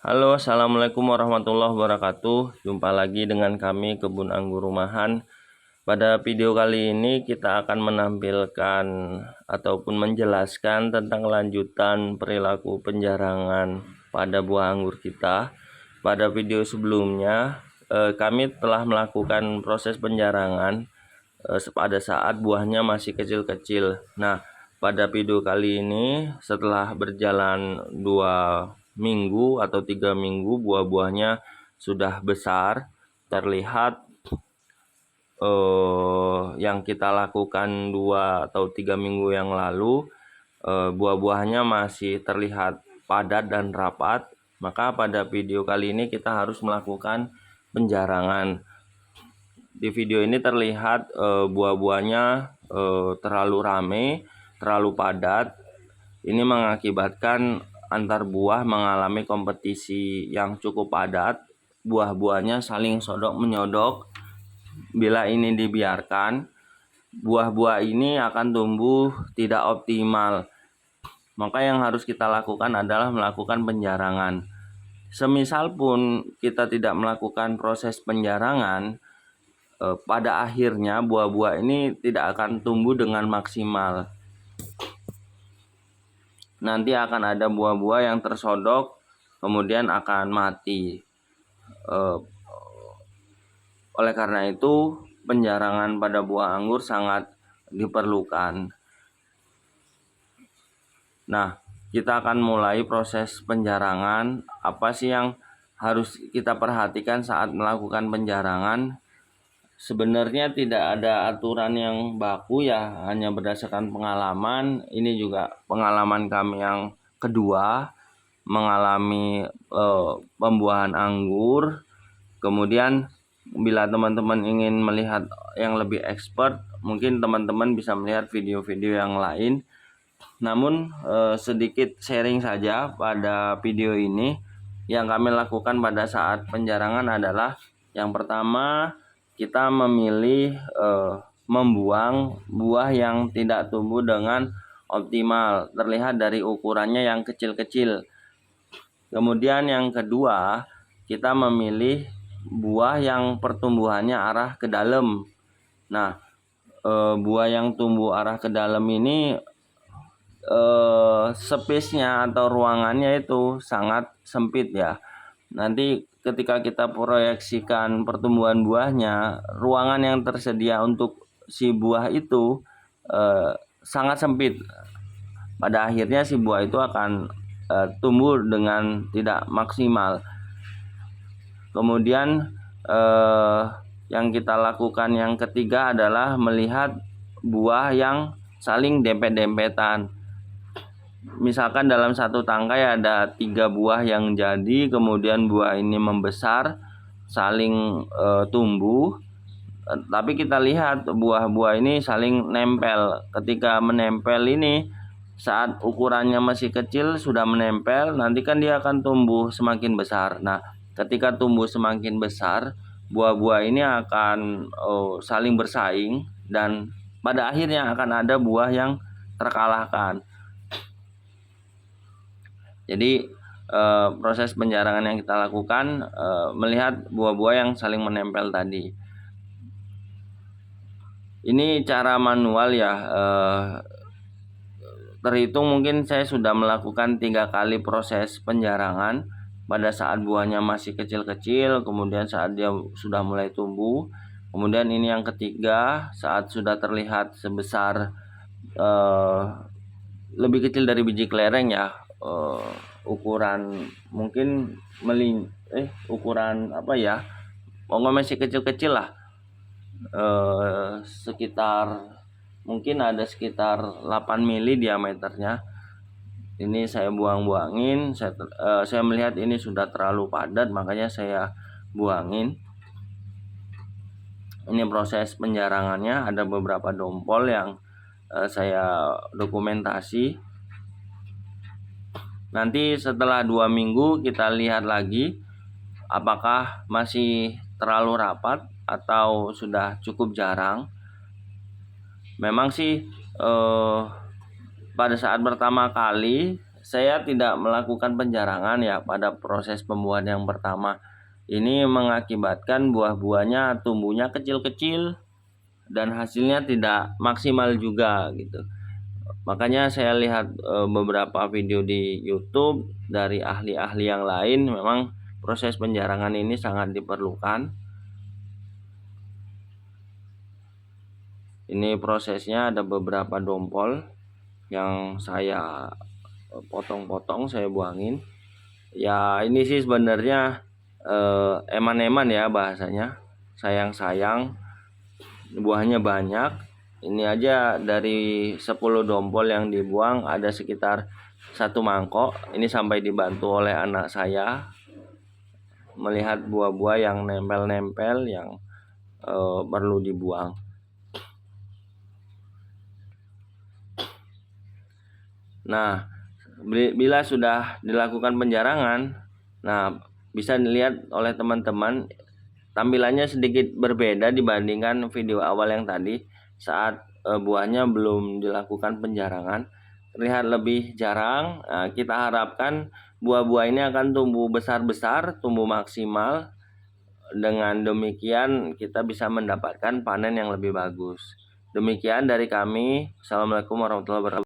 Halo, assalamualaikum warahmatullahi wabarakatuh. Jumpa lagi dengan kami Kebun Anggur Rumahan. Pada video kali ini kita akan menampilkan ataupun menjelaskan tentang lanjutan perilaku penjarangan pada buah anggur kita. Pada video sebelumnya kami telah melakukan proses penjarangan pada saat buahnya masih kecil-kecil. Nah, pada video kali ini setelah berjalan 2 minggu atau 3 minggu, buah-buahnya sudah besar. Terlihat yang kita lakukan 2 atau 3 minggu yang lalu, buah-buahnya masih terlihat padat dan rapat. Maka pada video kali ini kita harus melakukan penjarangan. Di video ini terlihat buah-buahnya terlalu ramai, terlalu padat. Ini mengakibatkan antar buah mengalami kompetisi yang cukup padat. Buah-buahnya saling sodok menyodok. Bila ini dibiarkan, buah-buah ini akan tumbuh tidak optimal. Maka yang harus kita lakukan adalah melakukan penjarangan. Semisal pun kita tidak melakukan proses penjarangan, pada akhirnya buah-buah ini tidak akan tumbuh dengan maksimal. Nanti akan ada buah-buah yang tersodok, kemudian akan mati. Oleh karena itu, penjarangan pada buah anggur sangat diperlukan. Nah, kita akan mulai proses penjarangan. Apa sih yang harus kita perhatikan saat melakukan penjarangan? Sebenarnya tidak ada aturan yang baku ya, hanya berdasarkan pengalaman. Ini juga pengalaman kami yang kedua mengalami pembuahan anggur. Kemudian bila teman-teman ingin melihat yang lebih expert, mungkin teman-teman bisa melihat video-video yang lain. Namun sedikit sharing saja pada video ini. Yang kami lakukan pada saat penjarangan adalah yang pertama, kita memilih membuang buah yang tidak tumbuh dengan optimal, terlihat dari ukurannya yang kecil-kecil. Kemudian yang kedua, kita memilih buah yang pertumbuhannya arah ke dalam. Nah, buah yang tumbuh arah ke dalam ini space-nya atau ruangannya itu sangat sempit ya. Nanti ketika kita proyeksikan pertumbuhan buahnya, ruangan yang tersedia untuk si buah itu sangat sempit. Pada akhirnya si buah itu akan tumbuh dengan tidak maksimal. Kemudian yang kita lakukan yang ketiga adalah melihat buah yang saling dempet-dempetan. Misalkan dalam satu tangkai ada 3 buah yang jadi, kemudian buah ini membesar, saling tumbuh. Tapi kita lihat buah-buah ini saling nempel. Ketika menempel ini, saat ukurannya masih kecil sudah menempel, nanti kan dia akan tumbuh semakin besar. Nah, ketika tumbuh semakin besar, buah-buah ini akan saling bersaing dan pada akhirnya akan ada buah yang terkalahkan. Jadi proses penjarangan yang kita lakukan melihat buah-buah yang saling menempel tadi. Ini cara manual ya. Terhitung mungkin saya sudah melakukan 3 kali proses penjarangan. Pada saat buahnya masih kecil-kecil, kemudian saat dia sudah mulai tumbuh, kemudian ini yang ketiga saat sudah terlihat sebesar lebih kecil dari biji kelereng ya, ukuran mungkin ukuran apa ya, pokoknya masih kecil-kecil lah, sekitar mungkin ada sekitar 8 mili diameternya. Ini saya buang-buangin. Saya melihat ini sudah terlalu padat, makanya saya buangin. Ini proses penjarangannya, ada beberapa dompol yang saya dokumentasi. Nanti setelah 2 minggu kita lihat lagi apakah masih terlalu rapat atau sudah cukup jarang. Memang sih pada saat pertama kali saya tidak melakukan penjarangan ya pada proses pembuahan yang pertama. Ini mengakibatkan buah-buahnya tumbuhnya kecil-kecil dan hasilnya tidak maksimal juga gitu. Makanya saya lihat beberapa video di YouTube dari ahli-ahli yang lain, memang proses penjarangan ini sangat diperlukan. Ini prosesnya, ada beberapa dompol yang saya potong-potong, saya buangin. Ya ini sih sebenarnya eman-eman ya bahasanya, sayang-sayang, buahnya banyak. Ini aja dari 10 dompol yang dibuang ada sekitar 1 mangkok. Ini sampai dibantu oleh anak saya melihat buah-buah yang nempel-nempel yang perlu dibuang. Nah, bila sudah dilakukan penjarangan, nah bisa dilihat oleh teman-teman tampilannya sedikit berbeda dibandingkan video awal yang tadi. Saat buahnya belum dilakukan penjarangan, terlihat lebih jarang. Nah, kita harapkan buah-buah ini akan tumbuh besar-besar, tumbuh maksimal. Dengan demikian kita bisa mendapatkan panen yang lebih bagus. Demikian dari kami. Assalamualaikum warahmatullahi wabarakatuh.